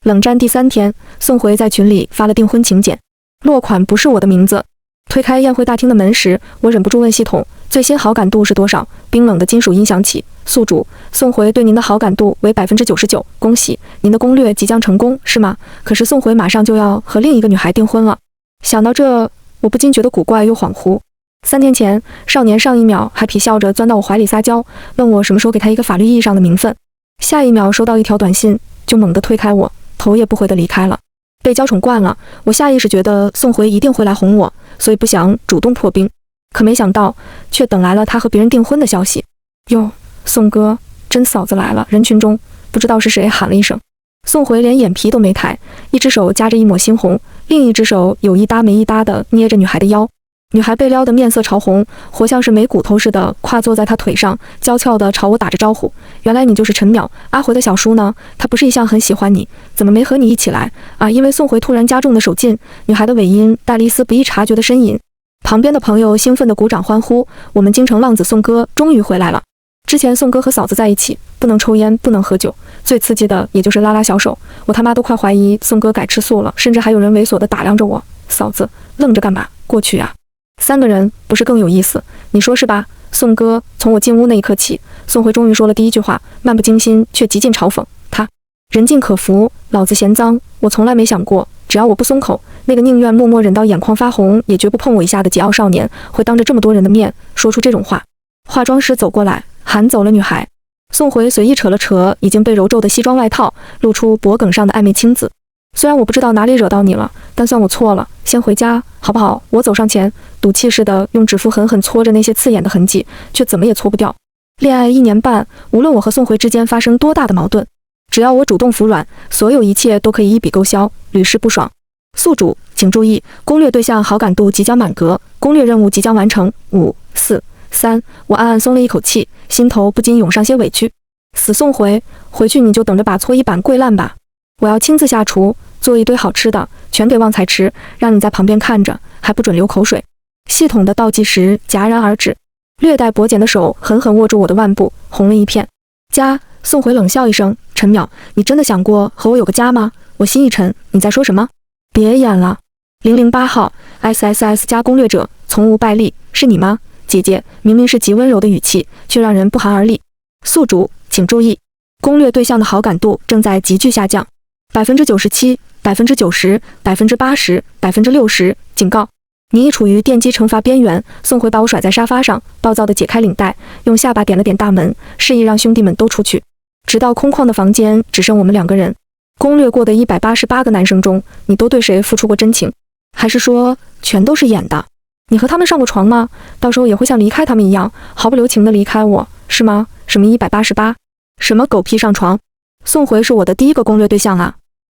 冷战第3天，宋回在群里发了订婚请柬，落款不是我的名字。推开宴会大厅的门时，我忍不住问系统最新好感度是多少。冰冷的金属音响起，宿主宋回对您的好感度为99%，恭喜，您的攻略即将成功，是吗？可是宋回马上就要和另一个女孩订婚了。想到这，我不禁觉得古怪又恍惚。3天前，少年上一秒还皮笑着钻到我怀里撒娇，问我什么时候给他一个法律意义上的名分，下一秒收到一条短信，就猛地推开我，头也不回地离开了。被娇宠惯了，我下意识觉得宋回一定会来哄我，所以不想主动破冰，可没想到却等来了他和别人订婚的消息。哟，宋哥，真嫂子来了！人群中不知道是谁喊了一声。宋回连眼皮都没抬，一只手夹着一抹猩红，另一只手有一搭没一搭地捏着女孩的腰。女孩被撩得面色潮红，活像是没骨头似的跨坐在他腿上，娇俏地朝我打着招呼。原来你就是陈淼，阿回的小叔呢？他不是一向很喜欢你，怎么没和你一起来啊？因为宋回突然加重的手劲，女孩的尾音带了一丝不易察觉的呻吟。旁边的朋友兴奋地鼓掌欢呼，我们京城浪子宋哥终于回来了。之前宋哥和嫂子在一起，不能抽烟，不能喝酒，最刺激的也就是拉拉小手，我他妈都快怀疑宋哥改吃素了，甚至还有人猥琐地打量着我。嫂子，愣着干嘛？过去呀！3个人不是更有意思？你说是吧？宋哥从我进屋那一刻起，宋回终于说了第一句话，漫不经心却极尽嘲讽。他人尽可夫，老子嫌脏。我从来没想过，只要我不松口，那个宁愿默默忍到眼眶发红，也绝不碰我一下的桀骜少年，会当着这么多人的面说出这种话。化妆师走过来，喊走了女孩。宋回随意扯了扯已经被揉皱的西装外套，露出脖颈上的暧昧青紫。虽然我不知道哪里惹到你了，但算我错了，先回家好不好？我走上前，赌气似的用指腹狠狠搓着那些刺眼的痕迹，却怎么也搓不掉。恋爱1年半，无论我和宋回之间发生多大的矛盾，只要我主动服软，所有一切都可以一笔勾销，屡试不爽。宿主请注意，攻略对象好感度即将满格，攻略任务即将完成。5、4、3，我暗暗松了一口气，心头不禁涌上些委屈。死宋回，回去你就等着把搓衣板跪烂吧！我要亲自下厨，做一堆好吃的，全给旺财吃，让你在旁边看着，还不准流口水。系统的倒计时戛然而止，略带跛茧的手狠狠握住我的腕部，红了一片。家，宋回冷笑一声，陈淼，你真的想过和我有个家吗？我心一沉，你在说什么？别演了。008号 SSS 加攻略者，从无败利，是你吗？姐姐，明明是极温柔的语气，却让人不寒而栗。宿主请注意，攻略对象的好感度正在急剧下降。97%、90%、80%、60%，警告！你已处于电击惩罚边缘。宋回把我甩在沙发上，暴躁地解开领带，用下巴点了点大门，示意让兄弟们都出去。直到空旷的房间只剩我们2个人。攻略过的188个男生中，你都对谁付出过真情？还是说全都是演的？你和他们上过床吗？到时候也会像离开他们一样，毫不留情地离开我，是吗？什么188？什么狗屁上床？宋回是我的第一个攻略对象啊！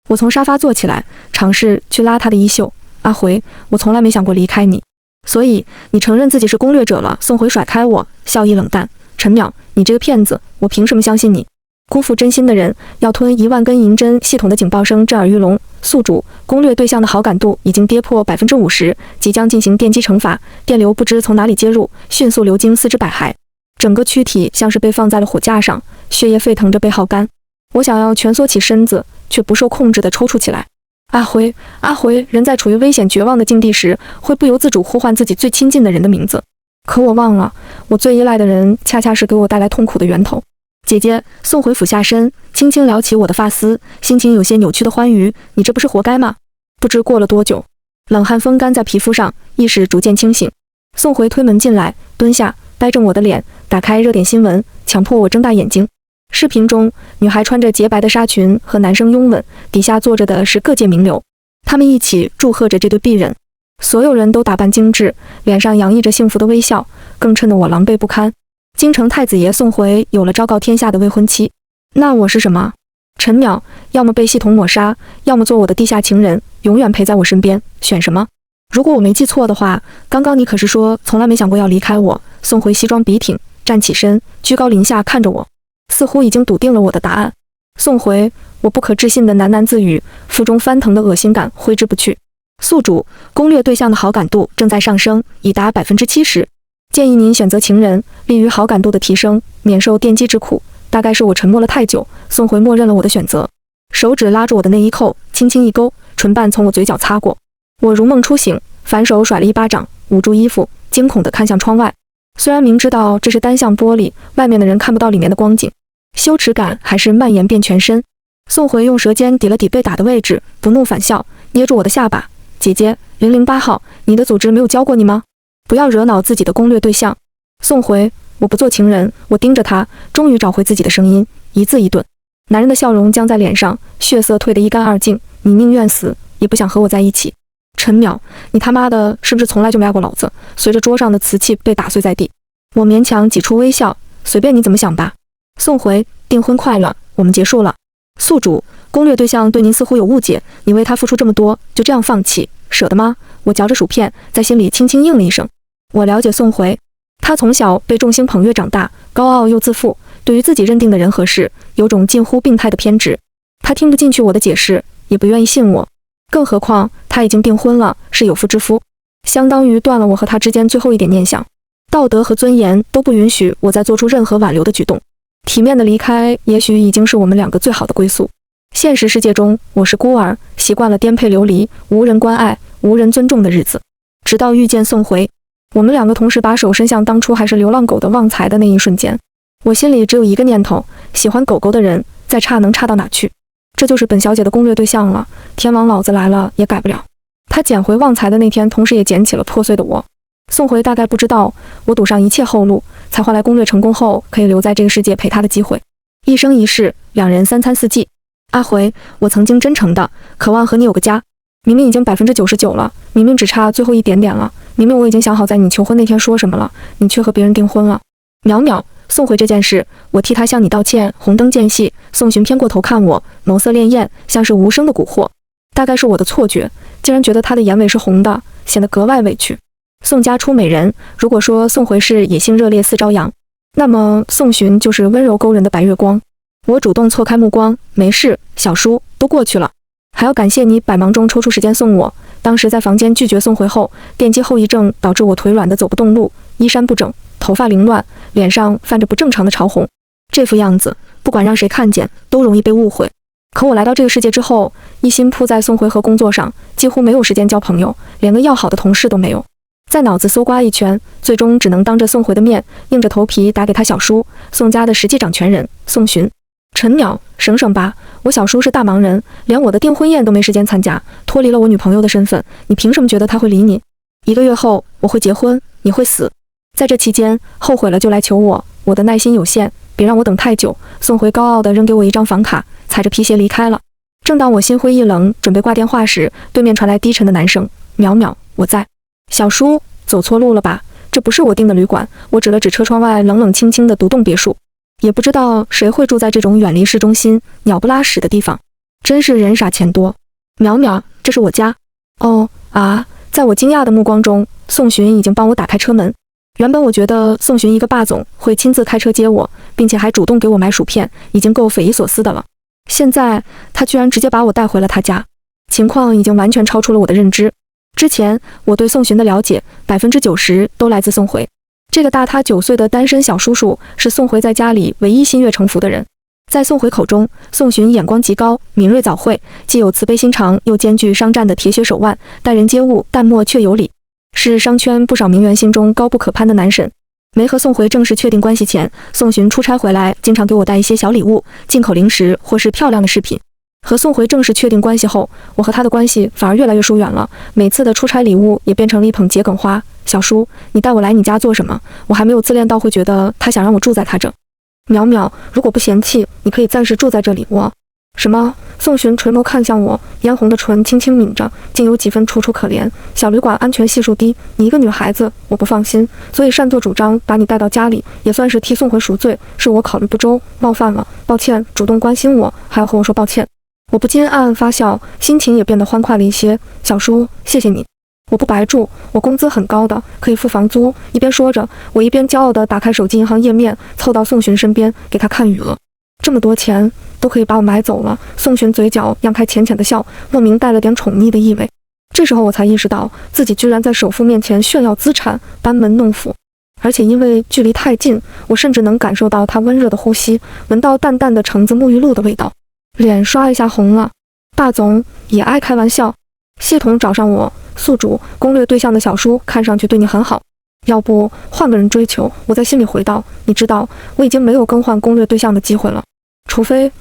我从沙发坐起来，尝试去拉他的衣袖。阿回，我从来没想过离开你，所以你承认自己是攻略者了。宋回甩开我，笑意冷淡。陈淼，你这个骗子，我凭什么相信你？辜负真心的人要吞1万根银针。系统的警报声震耳欲聋。宿主，攻略对象的好感度已经跌破50%，即将进行电击惩罚。电流不知从哪里接入，迅速流经4肢百骸，整个躯体像是被放在了火架上，血液沸腾着被耗干。我想要蜷缩起身子，却不受控制地抽搐起来。阿回，阿回，人在处于危险绝望的境地时，会不由自主呼唤自己最亲近的人的名字。可我忘了，我最依赖的人，恰恰是给我带来痛苦的源头。姐姐，宋回俯下身，轻轻撩起我的发丝，心情有些扭曲的欢愉。你这不是活该吗？不知过了多久，冷汗风干在皮肤上，意识逐渐清醒。宋回推门进来，蹲下，掰正我的脸，打开热点新闻，强迫我睁大眼睛。视频中，女孩穿着洁白的纱裙和男生拥吻，底下坐着的是各界名流，他们一起祝贺着这对璧人。所有人都打扮精致，脸上洋溢着幸福的微笑，更衬得我狼狈不堪。京城太子爷宋回有了昭告天下的未婚妻，那我是什么？陈淼，要么被系统抹杀，要么做我的地下情人，永远陪在我身边，选什么？如果我没记错的话，刚刚你可是说从来没想过要离开我。宋回西装笔挺，站起身，居高临下看着我，似乎已经笃定了我的答案。宋回，我不可置信的喃喃自语，腹中翻腾的恶心感挥之不去。宿主，攻略对象的好感度正在上升，已达70%，建议您选择情人，利于好感度的提升，免受电击之苦。大概是我沉默了太久，宋回默认了我的选择。手指拉住我的内衣扣，轻轻一勾，唇瓣从我嘴角擦过。我如梦初醒，反手甩了一巴掌，捂住衣服，惊恐地看向窗外。虽然明知道这是单向玻璃，外面的人看不到里面的光景，羞耻感还是蔓延遍全身。宋回用舌尖抵了抵被打的位置，不怒反笑，捏住我的下巴。姐姐，008号，你的组织没有教过你吗？不要惹恼自己的攻略对象。宋回，我不做情人。我盯着他，终于找回自己的声音，一字一顿。男人的笑容僵在脸上，血色退得一干二净。你宁愿死，也不想和我在一起。陈淼，你他妈的是不是从来就没爱过老子？随着桌上的瓷器被打碎在地，我勉强挤出微笑，随便你怎么想吧。宋回，订婚快乐，我们结束了。宿主，攻略对象对您似乎有误解，你为他付出这么多，就这样放弃，舍得吗？我嚼着薯片，在心里轻轻应了一声。我了解宋回，他从小被众星捧月长大，高傲又自负，对于自己认定的人和事，有种近乎病态的偏执。他听不进去我的解释，也不愿意信我，更何况他已经订婚了，是有妇之夫，相当于断了我和他之间最后一点念想。道德和尊严都不允许我再做出任何挽留的举动。体面的离开，也许已经是我们两个最好的归宿。现实世界中，我是孤儿，习惯了颠沛流离、无人关爱、无人尊重的日子。直到遇见宋回，我们两个同时把手伸向当初还是流浪狗的旺财的那一瞬间，我心里只有一个念头：喜欢狗狗的人，再差能差到哪去？这就是本小姐的攻略对象了。天王老子来了也改不了。他捡回旺财的那天，同时也捡起了破碎的我。宋回大概不知道，我堵上一切后路，才换来攻略成功后可以留在这个世界陪他的机会。一生一世，两人三餐四季。阿回，我曾经真诚的渴望和你有个家，明明已经99%了，明明只差最后一点点了，明明我已经想好在你求婚那天说什么了，你却和别人订婚了。淼淼，宋回这件事，我替他向你道歉。红灯渐熄，宋寻偏过头看我，眸色潋滟，像是无声的蛊惑。大概是我的错觉，竟然觉得他的眼尾是红的，显得格外委屈。宋家出美人，如果说宋回是野性热烈似朝阳，那么宋寻就是温柔勾人的白月光。我主动错开目光，没事，小叔，都过去了。还要感谢你百忙中抽出时间送我。当时在房间拒绝宋回后，电击后遗症导致我腿软的走不动路，衣衫不整，头发凌乱，脸上泛着不正常的潮红。这副样子，不管让谁看见，都容易被误会。可我来到这个世界之后，一心扑在宋回和工作上，几乎没有时间交朋友，连个要好的同事都没有。在脑子搜刮一圈，最终只能当着宋回的面，硬着头皮打给他小叔，宋家的实际掌权人宋寻。陈淼，省省吧，我小叔是大忙人，连我的订婚宴都没时间参加，脱离了我女朋友的身份，你凭什么觉得他会理你？1个月后我会结婚，你会死，在这期间后悔了就来求我，我的耐心有限，别让我等太久。宋回高傲地扔给我一张房卡，踩着皮鞋离开了。正当我心灰意冷，准备挂电话时，对面传来低沉的男声：淼淼，我在。小叔，走错路了吧？这不是我订的旅馆。我指了指车窗外冷冷清清的独栋别墅，也不知道谁会住在这种远离市中心、鸟不拉屎的地方。真是人傻钱多。淼淼，这是我家。哦啊！在我惊讶的目光中，宋寻已经帮我打开车门。原本我觉得宋寻一个霸总会亲自开车接我，并且还主动给我买薯片，已经够匪夷所思的了。现在他居然直接把我带回了他家，情况已经完全超出了我的认知。之前我对宋寻的了解90%都来自宋回，这个大他9岁的单身小叔叔是宋回在家里唯一心悦诚服的人。在宋回口中，宋寻眼光极高，敏锐早慧，既有慈悲心肠，又兼具商战的铁血手腕，待人接物淡漠却有礼，是商圈不少名媛心中高不可攀的男神。没和宋回正式确定关系前，宋寻出差回来经常给我带一些小礼物、进口零食或是漂亮的饰品。和宋回正式确定关系后，我和他的关系反而越来越疏远了。每次的出差礼物也变成了一捧桔梗花。小叔，你带我来你家做什么？我还没有自恋到会觉得他想让我住在他这。淼淼，如果不嫌弃，你可以暂时住在这里。我什么？宋寻垂眸看向我，嫣红的唇轻轻抿着，竟有几分楚楚可怜。小旅馆安全系数低，你一个女孩子，我不放心，所以擅作主张把你带到家里，也算是替宋回赎罪。是我考虑不周，冒犯了，抱歉。主动关心我，还要和我说抱歉。我不禁暗暗发笑，心情也变得欢快了一些。小叔，谢谢你，我不白住，我工资很高的，可以付房租。一边说着，我一边骄傲地打开手机银行页面，凑到宋寻身边给他看余额。这么多钱都可以把我买走了。宋寻嘴角漾开浅浅的笑，莫名带了点宠溺的意味。这时候我才意识到自己居然在首富面前炫耀资产，班门弄斧。而且因为距离太近，我甚至能感受到他温热的呼吸，闻到淡淡的橙子沐浴露的味道。脸刷一下红了。霸总也爱开玩笑。系统找上我，宿主攻略对象的小叔看上去对你很好，要不换个人追求？我在心里回道，你知道我已经没有更换攻略对象的机会了，除非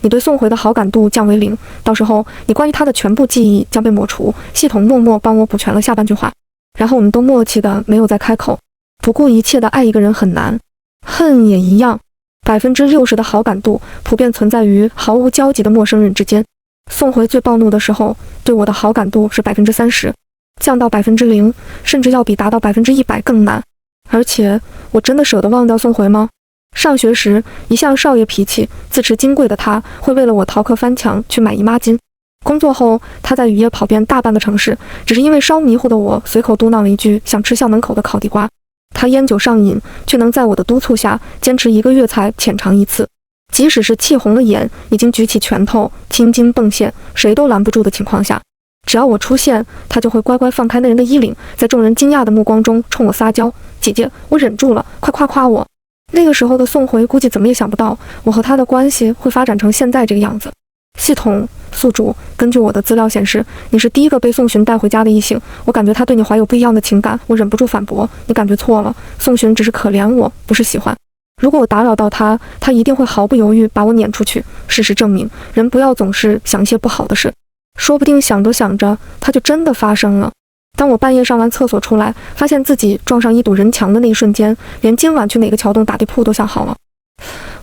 你对宋回的好感度降为0，到时候你关于他的全部记忆将被抹除。系统默默帮我补全了下半句话，然后我们都默契的没有再开口。不顾一切的爱一个人很难，恨也一样。60%的好感度普遍存在于毫无交集的陌生人之间。宋回最暴怒的时候，对我的好感度是30%，降到0%，甚至要比达到100%更难。而且，我真的舍得忘掉宋回吗？上学时，一向少爷脾气、自持金贵的他，会为了我逃课翻墙去买姨妈巾。工作后，他在雨夜跑遍大半个城市，只是因为稍迷糊的我随口嘟囔了一句想吃校门口的烤地瓜。他烟酒上瘾，却能在我的督促下坚持1个月才浅尝一次。即使是气红了眼，已经举起拳头，青筋迸现，谁都拦不住的情况下，只要我出现，他就会乖乖放开那人的衣领，在众人惊讶的目光中冲我撒娇：“姐姐，我忍住了，快夸夸我。”那个时候的宋回估计怎么也想不到，我和他的关系会发展成现在这个样子。系统宿主，根据我的资料显示，你是第一个被宋寻带回家的异性，我感觉他对你怀有不一样的情感。我忍不住反驳：“你感觉错了，宋寻只是可怜我，不是喜欢。如果我打扰到他，他一定会毫不犹豫把我撵出去。事实证明，人不要总是想一些不好的事，说不定想着想着，它就真的发生了。”当我半夜上完厕所出来，发现自己撞上一堵人墙的那一瞬间，连今晚去哪个桥洞打地铺都想好了。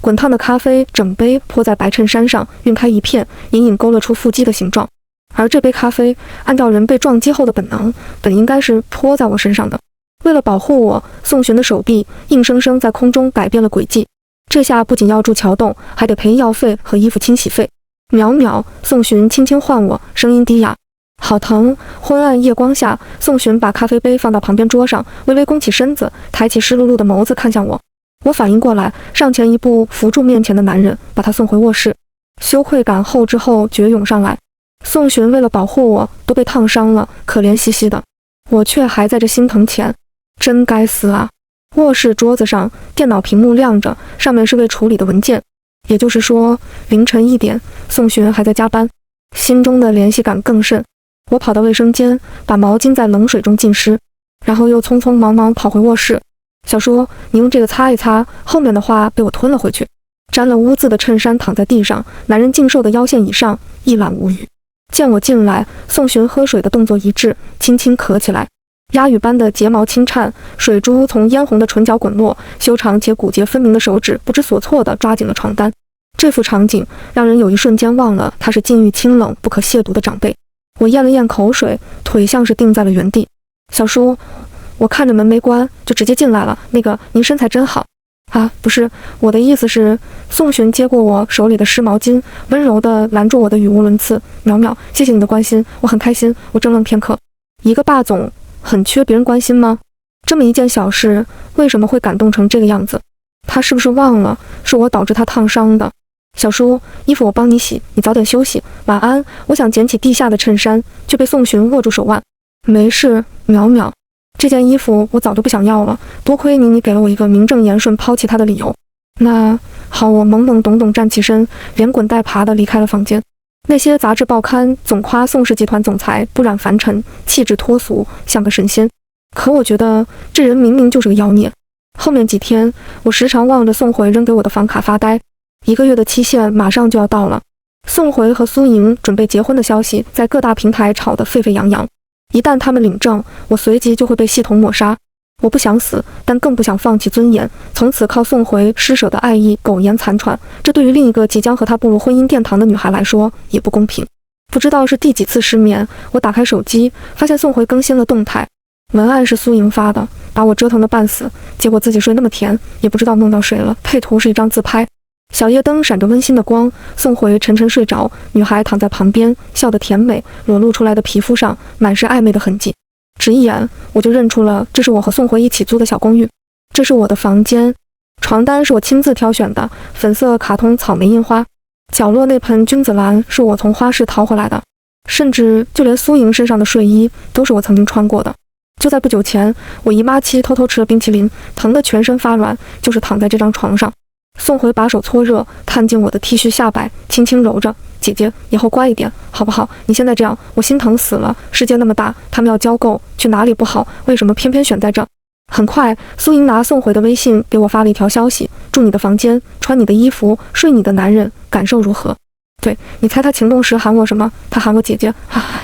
滚烫的咖啡整杯泼在白衬衫上，晕开一片，隐隐勾勒出腹肌的形状。而这杯咖啡，按照人被撞击后的本能，本应该是泼在我身上的。为了保护我，宋寻的手臂硬生生在空中改变了轨迹。这下不仅要住桥洞，还得赔医药费和衣服清洗费。秒秒，宋寻轻轻唤我，声音低哑。好疼！昏暗夜光下，宋寻把咖啡杯放到旁边桌上，微微弓起身子，抬起湿漉漉的眸子看向我。我反应过来，上前一步扶住面前的男人，把他送回卧室。羞愧感后知后觉涌上来。宋寻为了保护我，都被烫伤了，可怜兮兮的，我却还在这心疼钱。真该死啊！卧室桌子上，电脑屏幕亮着，上面是未处理的文件。也就是说，凌晨1点，宋寻还在加班。心中的怜惜感更甚。我跑到卫生间，把毛巾在冷水中浸湿，然后又匆匆忙忙跑回卧室。小叔，你用这个擦一擦。后面的话被我吞了回去。沾了污渍的衬衫躺在地上，男人净瘦的腰线以上，一览无余。见我进来，宋寻喝水的动作一致，轻轻咳起来。鸦羽般的睫毛轻颤，水珠从嫣红的唇角滚落，修长且骨节分明的手指不知所措地抓紧了床单。这幅场景让人有一瞬间忘了他是禁欲清冷、不可亵渎的长辈。我咽了咽口水，腿像是定在了原地。小叔，我看着门没关，就直接进来了。那个，您身材真好。啊，不是，我的意思是……宋寻接过我手里的湿毛巾，温柔地拦住我的语无伦次。淼淼，谢谢你的关心，我很开心。我怔愣片刻，一个霸总很缺别人关心吗？这么一件小事，为什么会感动成这个样子？他是不是忘了是我导致他烫伤的？小叔，衣服我帮你洗，你早点休息，晚安。我想捡起地下的衬衫，却被宋寻握住手腕。没事，淼淼，这件衣服我早就不想要了，多亏你给了我一个名正言顺抛弃他的理由。那好，我懵懵懂懂站起身，连滚带爬地离开了房间。那些杂志报刊总夸宋氏集团总裁不染凡尘，气质脱俗，像个神仙。可我觉得这人明明就是个妖孽。后面几天，我时常望着宋回扔给我的房卡发呆。1个月的期限马上就要到了，宋回和苏莹准备结婚的消息在各大平台炒得沸沸扬扬。一旦他们领证，我随即就会被系统抹杀。我不想死，但更不想放弃尊严，从此靠宋回施舍的爱意苟延残喘。这对于另一个即将和他步入婚姻殿堂的女孩来说也不公平。不知道是第几次失眠，我打开手机，发现宋回更新了动态，文案是苏莹发的，把我折腾得半死，结果自己睡那么甜，也不知道梦到谁了。配图是一张自拍，小夜灯闪着温馨的光，宋回沉沉睡着，女孩躺在旁边，笑得甜美，裸露出来的皮肤上满是暧昧的痕迹。只一眼我就认出了，这是我和宋回一起租的小公寓，这是我的房间，床单是我亲自挑选的，粉色卡通草莓印花，角落那盆君子兰是我从花市淘回来的，甚至就连苏莹身上的睡衣都是我曾经穿过的。就在不久前，我姨妈期偷偷吃了冰淇淋，疼得全身发软，就是躺在这张床上。宋回把手搓热，探进我的 T 恤下摆，轻轻揉着。姐姐，以后乖一点，好不好？你现在这样，我心疼死了。世界那么大，他们要交够，去哪里不好？为什么偏偏选在这？很快，苏莹拿宋回的微信给我发了一条消息：住你的房间，穿你的衣服，睡你的男人，感受如何？对，你猜他情动时喊我什么？他喊我姐姐。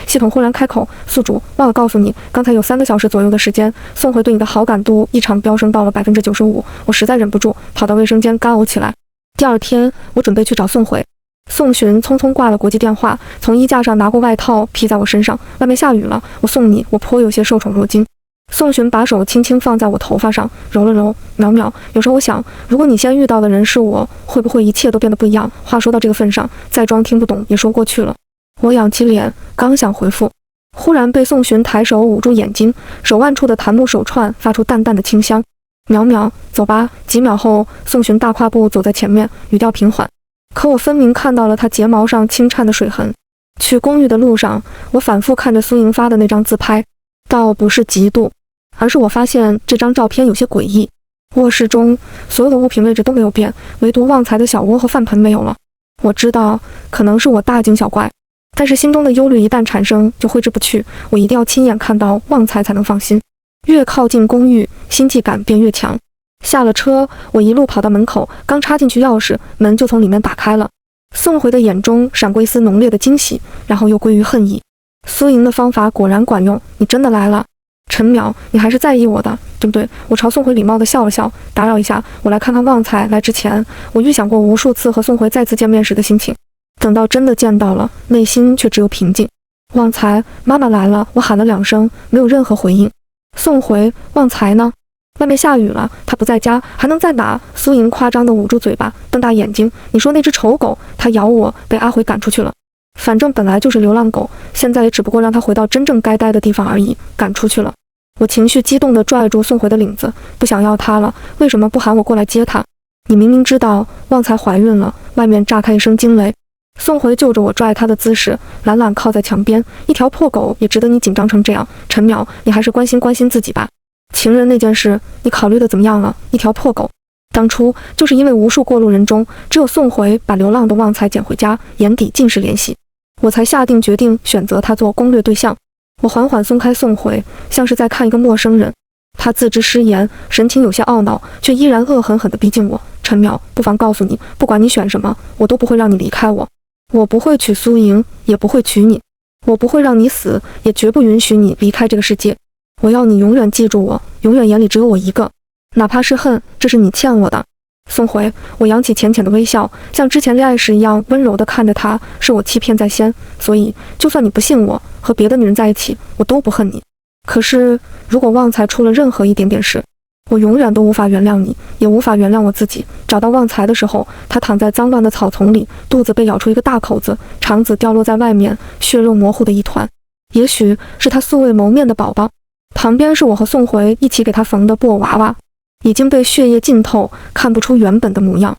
系统忽然开口：宿主，忘了告诉你，刚才有3个小时左右的时间，宋回对你的好感度异常飙升到了95%，我实在忍不住，跑到卫生间干呕起来。第二天，我准备去找宋回。宋寻匆匆挂了国际电话，从衣架上拿过外套披在我身上。外面下雨了，我送你，我颇有些受宠若惊。宋寻把手轻轻放在我头发上，揉了揉。淼淼，有时候我想，如果你先遇到的人是我，会不会一切都变得不一样？话说到这个份上，再装听不懂也说过去了。我仰起脸，刚想回复，忽然被宋寻抬手捂住眼睛，手腕处的檀木手串发出淡淡的清香。淼淼，走吧。几秒后，宋寻大跨步走在前面，语调平缓。可我分明看到了他睫毛上轻颤的水痕。去公寓的路上，我反复看着苏莹发的那张自拍，倒不是嫉妒，而是我发现这张照片有些诡异。卧室中所有的物品位置都没有变，唯独旺财的小窝和饭盆没有了。我知道可能是我大惊小怪，但是心中的忧虑一旦产生就挥之不去，我一定要亲眼看到旺财才能放心。越靠近公寓，心悸感便越强。下了车，我一路跑到门口，刚插进去钥匙，门就从里面打开了。宋回的眼中闪过一丝浓烈的惊喜，然后又归于恨意。苏莹的方法果然管用，你真的来了。陈淼，你还是在意我的，对不对？我朝宋回礼貌地笑了笑，打扰一下，我来看看旺财。来之前，我预想过无数次和宋回再次见面时的心情，等到真的见到了，内心却只有平静。旺财，妈妈来了，我喊了2声，没有任何回应。宋回，旺财呢？外面下雨了，他不在家，还能在哪？苏莹夸张地捂住嘴巴，瞪大眼睛。你说那只丑狗，它咬我，被阿回赶出去了。反正本来就是流浪狗，现在也只不过让它回到真正该待的地方而已，赶出去了。我情绪激动地拽住宋回的领子，不想要它了，为什么不喊我过来接它？你明明知道旺财怀孕了。外面炸开一声惊雷，宋回就着我拽他的姿势，懒懒靠在墙边。一条破狗也值得你紧张成这样？陈淼，你还是关心关心自己吧。情人那件事，你考虑的怎么样了？一条破狗，当初就是因为无数过路人中，只有宋回把流浪的旺财捡回家，眼底尽是怜惜，我才下定决定选择他做攻略对象。我缓缓松开宋回，像是在看一个陌生人。他自知失言，神情有些懊恼，却依然恶狠狠地逼近我。陈淼，不妨告诉你，不管你选什么，我都不会让你离开我。我不会娶苏莹，也不会娶你。我不会让你死，也绝不允许你离开这个世界。我要你永远记住我，永远眼里只有我一个，哪怕是恨，这是你欠我的。宋回，我扬起浅浅的微笑，像之前恋爱时一样温柔地看着他。是我欺骗在先，所以就算你不信我，和别的女人在一起，我都不恨你。可是如果旺财出了任何一点点事，我永远都无法原谅你，也无法原谅我自己。找到旺财的时候，他躺在脏乱的草丛里，肚子被咬出一个大口子，肠子掉落在外面，血肉模糊的一团。也许是他素未谋面的宝宝。旁边是我和宋回一起给他缝的布偶娃娃，已经被血液浸透，看不出原本的模样。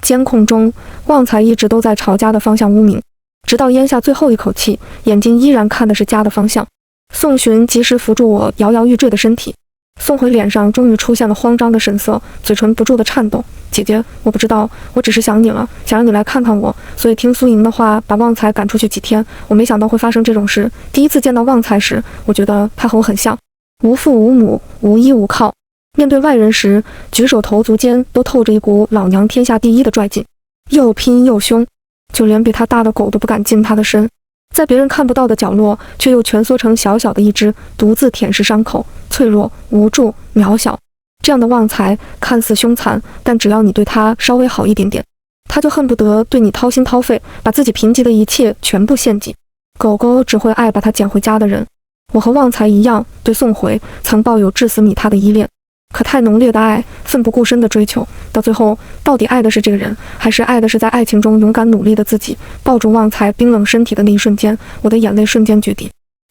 监控中，旺财一直都在朝家的方向污名，直到咽下最后一口气，眼睛依然看的是家的方向。宋寻及时扶住我摇摇欲坠的身体，宋回脸上终于出现了慌张的神色，嘴唇不住的颤抖。姐姐，我不知道，我只是想你了，想让你来看看我，所以听苏莹的话，把旺财赶出去几天。我没想到会发生这种事。第一次见到旺财时，我觉得他和我很像，无父无母，无依无靠，面对外人时，举手投足间都透着一股老娘天下第一的拽劲，又拼又凶，就连比他大的狗都不敢近他的身，在别人看不到的角落，却又蜷缩成小小的一只，独自舔舐伤口，脆弱、无助、渺小。这样的旺财看似凶残，但只要你对他稍微好一点点，他就恨不得对你掏心掏肺，把自己贫瘠的一切全部献祭。狗狗只会爱把它捡回家的人。我和旺财一样，对宋回曾抱有至死弥他的依恋，可太浓烈的爱，奋不顾身的追求，到最后到底爱的是这个人，还是爱的是在爱情中勇敢努力的自己？抱住旺财冰冷身体的那一瞬间，我的眼泪瞬间决堤。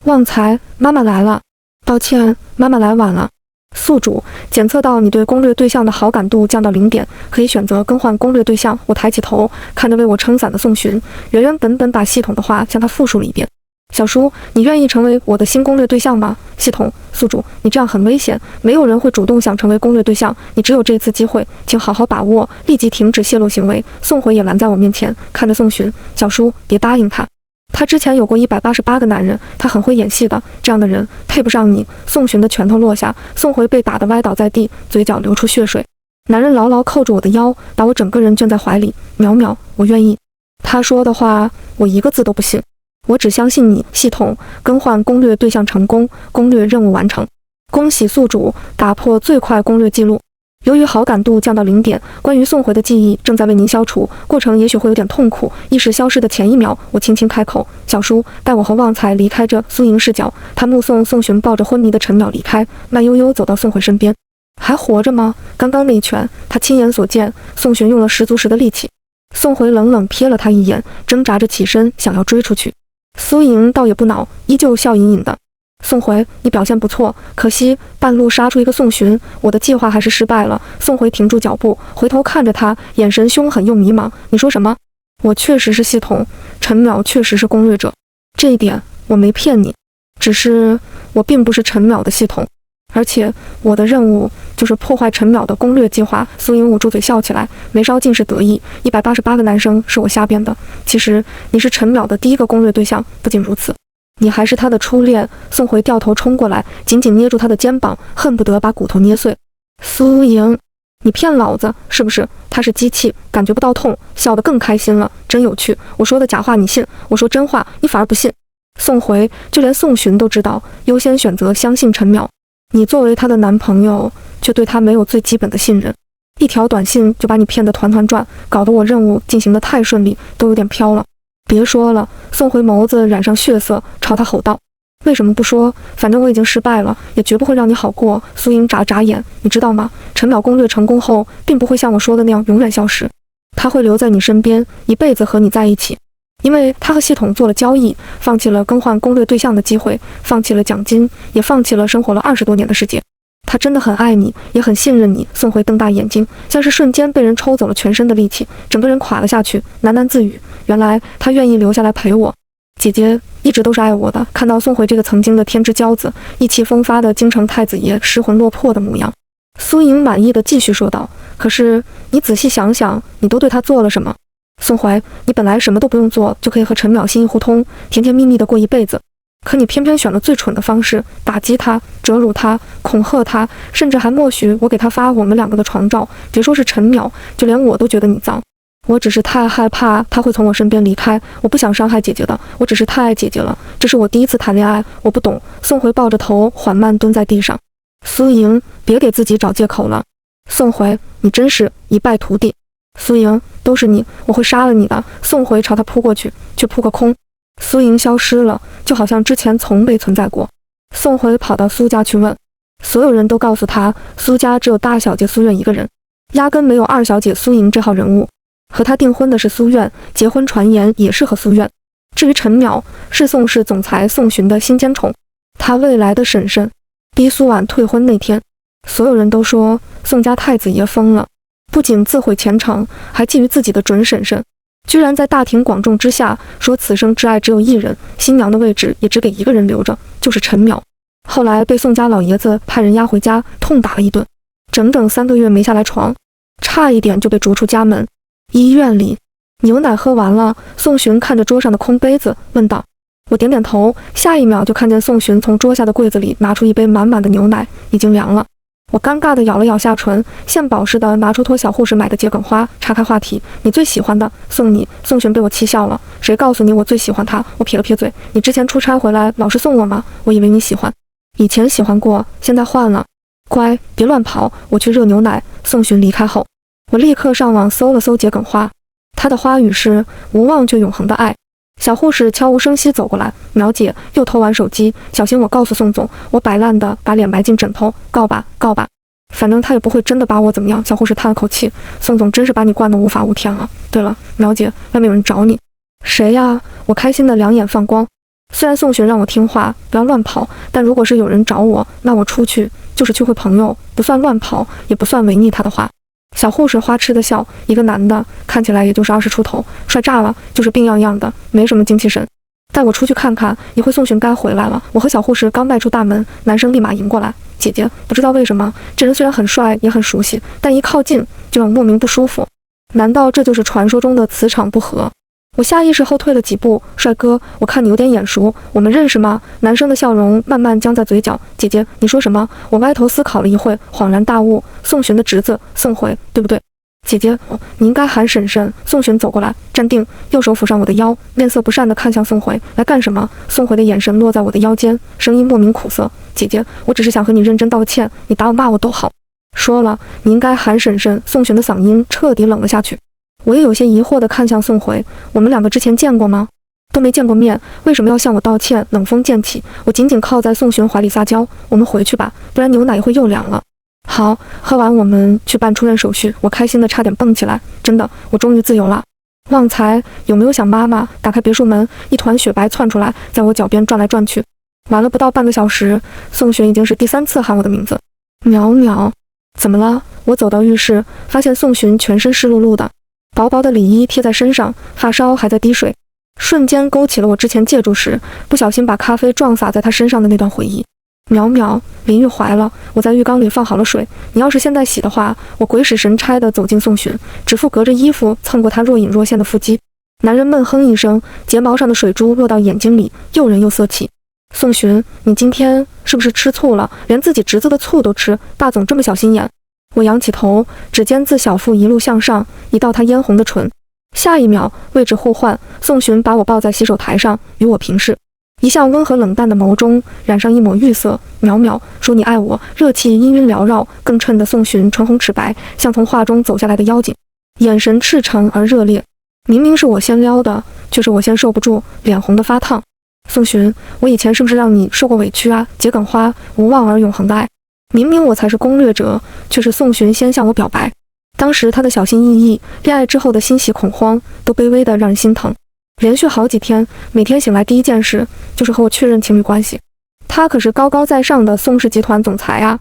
旺财，妈妈来了。抱歉，妈妈来晚了。宿主，检测到你对攻略对象的好感度降到0点，可以选择更换攻略对象。我抬起头，看着为我撑伞的宋寻，原原本本把系统的话向他复述了一遍。小叔，你愿意成为我的新攻略对象吗？系统，宿主，你这样很危险，没有人会主动想成为攻略对象，你只有这次机会，请好好把握，立即停止泄露行为。宋回也拦在我面前，看着宋寻，小叔，别答应他。他之前有过188个男人，他很会演戏的，这样的人配不上你。宋寻的拳头落下，宋回被打得歪倒在地，嘴角流出血水。男人牢牢扣住我的腰，把我整个人圈在怀里。淼淼，我愿意。他说的话，我一个字都不信。我只相信你。系统，更换攻略对象成功，攻略任务完成。恭喜宿主打破最快攻略记录。由于好感度降到0点，关于宋回的记忆正在为您消除，过程也许会有点痛苦。意识消失的前1秒，我轻轻开口：“小叔，带我和旺财离开这。”苏莹视角，他目送宋寻抱着昏迷的陈淼离开，慢悠悠走到宋回身边。还活着吗？刚刚那一拳，他亲眼所见。宋寻用了10足10的力气。宋回冷冷瞥了他一眼，挣扎着起身想要追出去。苏莹倒也不恼，依旧笑吟吟的。宋回，你表现不错，可惜半路杀出一个宋寻，我的计划还是失败了。宋回停住脚步，回头看着他，眼神凶狠又迷茫。你说什么？我确实是系统，陈淼确实是攻略者，这一点我没骗你，只是我并不是陈淼的系统，而且我的任务就是破坏陈淼的攻略计划。苏莹捂住嘴笑起来，眉梢尽是得意。188个男生是我瞎编的，其实你是陈淼的第一个攻略对象，不仅如此，你还是他的初恋。宋回掉头冲过来，紧紧捏住他的肩膀，恨不得把骨头捏碎。苏莹，你骗老子是不是？他是机器，感觉不到痛，笑得更开心了，真有趣。我说的假话你信，我说真话你反而不信。宋回，就连宋寻都知道，优先选择相信陈淼。你作为他的男朋友，却对他没有最基本的信任，一条短信就把你骗得团团转，搞得我任务进行得太顺利，都有点飘了。别说了。宋回眸子染上血色，朝他吼道：“为什么不说？反正我已经失败了，也绝不会让你好过。”苏莹眨眨眼，你知道吗？陈淼攻略成功后，并不会像我说的那样永远消失，他会留在你身边，一辈子和你在一起。因为他和系统做了交易，放弃了更换攻略对象的机会，放弃了奖金，也放弃了生活了20多年的世界。他真的很爱你，也很信任你。宋回瞪大眼睛，像是瞬间被人抽走了全身的力气，整个人垮了下去，喃喃自语：原来他愿意留下来陪我。姐姐一直都是爱我的。看到宋回这个曾经的天之骄子，意气风发的京城太子爷失魂落魄的模样，苏莹满意的继续说道：可是你仔细想想，你都对他做了什么？宋回，你本来什么都不用做，就可以和陈淼心意互通，甜甜蜜蜜的过一辈子。可你偏偏选了最蠢的方式，打击他，折辱他，恐吓他，甚至还默许我给他发我们2个的床照。别说是陈淼，就连我都觉得你脏。我只是太害怕他会从我身边离开，我不想伤害姐姐的，我只是太爱姐姐了。这是我第一次谈恋爱，我不懂。宋回抱着头缓慢蹲在地上。苏莹，别给自己找借口了。宋回，你真是一败涂地。苏莹，都是你，我会杀了你的。宋回朝他扑过去，却扑个空。苏莹消失了，就好像之前从未存在过。宋回跑到苏家去问，所有人都告诉他，苏家只有大小姐苏苑一个人，压根没有2小姐苏莹这号人物。和他订婚的是苏苑，结婚传言也是和苏苑。至于陈淼，是宋氏总裁宋寻的新奸宠，他未来的婶婶。逼苏婉退婚那天，所有人都说宋家太子爷疯了，不仅自毁前程，还觊觎自己的准婶婶，居然在大庭广众之下说此生挚爱只有一人，新娘的位置也只给一个人留着，就是陈淼。后来被宋家老爷子派人押回家，痛打了一顿，整整3个月没下来床，差一点就被逐出家门。医院里，牛奶喝完了，宋寻看着桌上的空杯子问道。我点点头，下一秒就看见宋寻从桌下的柜子里拿出一杯满满的牛奶，已经凉了。我尴尬地咬了咬下唇，献宝似的拿出托小护士买的桔梗花，岔开话题：你最喜欢的，送你。宋寻被我气笑了，谁告诉你我最喜欢他？我撇了撇嘴，你之前出差回来老是送我吗？我以为你喜欢。以前喜欢过，现在换了。乖，别乱跑，我去热牛奶。宋寻离开后，我立刻上网搜了搜桔梗花，它的花语是无望却永恒的爱。小护士悄无声息走过来，苗姐又偷玩手机，小心我告诉宋总。我摆烂的把脸埋进枕头，告吧告吧，反正他也不会真的把我怎么样。小护士叹了口气，宋总真是把你惯得无法无天了。对了，苗姐，外面有人找你。谁呀？我开心的两眼放光。虽然宋璇让我听话，不要乱跑，但如果是有人找我，那我出去就是去会朋友，不算乱跑，也不算违逆他的话。小护士花痴的笑，一个男的，看起来也就是20出头，帅炸了，就是病怏怏的，没什么精气神。带我出去看看，一会宋珣该回来了。我和小护士刚迈出大门，男生立马迎过来。姐姐，不知道为什么，这人虽然很帅也很熟悉，但一靠近就让莫名不舒服。难道这就是传说中的磁场不合？我下意识后退了几步。帅哥，我看你有点眼熟，我们认识吗？男生的笑容慢慢僵在嘴角。姐姐，你说什么？我歪头思考了一会，恍然大悟，宋珣的侄子宋回，对不对？姐姐，你应该喊婶婶。宋珣走过来，站定，右手抚上我的腰，面色不善地看向宋回。来干什么？宋回的眼神落在我的腰间，声音莫名苦涩。姐姐，我只是想和你认真道歉，你打我骂我都好。说了，你应该喊婶婶。宋珣的嗓音彻底冷了下去。我也有些疑惑地看向宋回，我们两个之前见过吗？都没见过面，为什么要向我道歉？冷风渐起，我紧紧靠在宋珣怀里撒娇，我们回去吧，不然牛奶会又凉了。好，喝完我们去办出院手续。我开心的差点蹦起来，真的，我终于自由了。旺财，有没有想妈妈？打开别墅门，一团雪白窜出来，在我脚边转来转去。玩了不到半个小时，宋珣已经是第3次喊我的名字。淼淼，怎么了？我走到浴室，发现宋珣全身湿漉漉的，薄薄的里衣贴在身上，发梢还在滴水，瞬间勾起了我之前借住时不小心把咖啡撞洒在他身上的那段回忆。淼淼，淋浴怀了，我在浴缸里放好了水，你要是现在洗的话。我鬼使神差地走进宋珣，指腹隔着衣服蹭过他若隐若现的腹肌。男人闷哼一声，睫毛上的水珠落到眼睛里，诱人又色气。宋珣，你今天是不是吃醋了？连自己侄子的醋都吃，大总这么小心眼。我仰起头，指尖自小腹一路向上，移到他嫣红的唇。下一秒，位置互换，宋珣把我抱在洗手台上，与我平视。一向温和冷淡的眸中染上一抹玉色。淼淼，说你爱我，热气氤氲缭绕，更衬得宋珣唇红齿白，像从画中走下来的妖精，眼神赤诚而热烈。明明是我先撩的，却是我先受不住，脸红得发烫。宋珣，我以前是不是让你受过委屈啊？桔梗花，无望而永恒的爱。明明我才是攻略者，却是宋珣先向我表白。当时他的小心翼翼，恋爱之后的欣喜恐慌，都卑微的让人心疼。连续好几天，每天醒来第一件事就是和我确认情侣关系。他可是高高在上的宋氏集团总裁啊！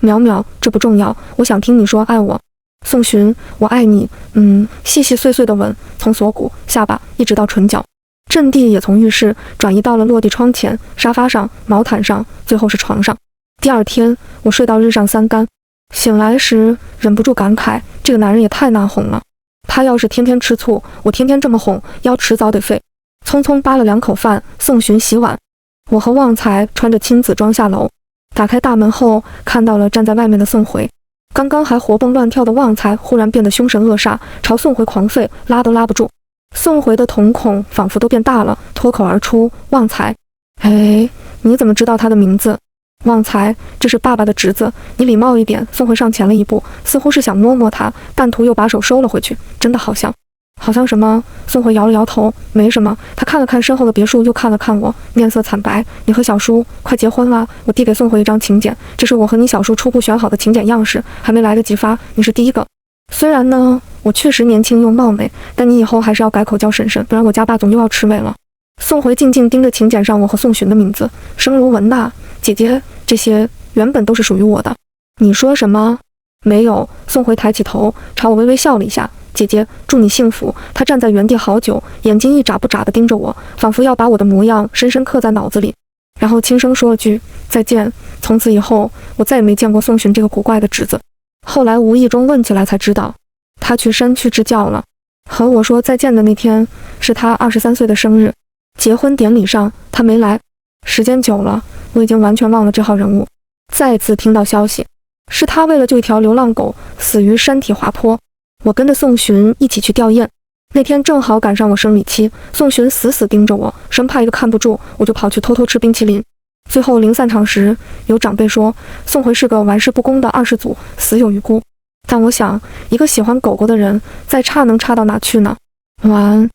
淼淼，这不重要，我想听你说爱我。宋珣，我爱你。细细碎碎的吻，从锁骨、下巴一直到唇角。阵地也从浴室转移到了落地窗前、沙发上、毛毯上，最后是床上。第二天，我睡到日上三竿，醒来时忍不住感慨，这个男人也太难哄了。他要是天天吃醋，我天天这么哄，腰迟早得废。匆匆扒了2口饭，宋珣洗碗。我和旺财穿着亲子装下楼，打开大门后，看到了站在外面的宋回。刚刚还活蹦乱跳的旺财忽然变得凶神恶煞，朝宋回狂吠，拉都拉不住。宋回的瞳孔仿佛都变大了，脱口而出：旺财。哎，你怎么知道他的名字？旺财，这是爸爸的侄子，你礼貌一点。宋回上前了一步，似乎是想摸摸他，半途又把手收了回去。真的好像什么？宋回摇了摇头，没什么。他看了看身后的别墅，又看了看我，面色惨白。你和小叔快结婚了？我递给宋回一张请柬，这是我和你小叔初步选好的请柬样式，还没来得及发，你是第一个。虽然呢，我确实年轻又貌美，但你以后还是要改口叫婶婶，不然我家霸总又要吃味了。宋回静静盯着请柬上我和宋珣的名字，声如蚊呐。姐姐，这些原本都是属于我的。你说什么？没有。宋回抬起头，朝我微微笑了一下。姐姐，祝你幸福。他站在原地好久，眼睛一眨不眨地盯着我，仿佛要把我的模样深深刻在脑子里，然后轻声说了句再见。从此以后，我再也没见过宋珣这个古怪的侄子。后来无意中问起来才知道，他去山区支教了。和我说再见的那天是他23岁的生日，结婚典礼上他没来。时间久了，我已经完全忘了这号人物。再次听到消息，是他为了救一条流浪狗死于山体滑坡。我跟着宋珣一起去吊唁，那天正好赶上我生理期，宋珣死死盯着我，生怕一个看不住，我就跑去偷偷吃冰淇淋。最后临散场时，有长辈说宋回是个玩世不恭的2世祖，死有余辜。但我想，一个喜欢狗狗的人，再差能差到哪去呢？晚安。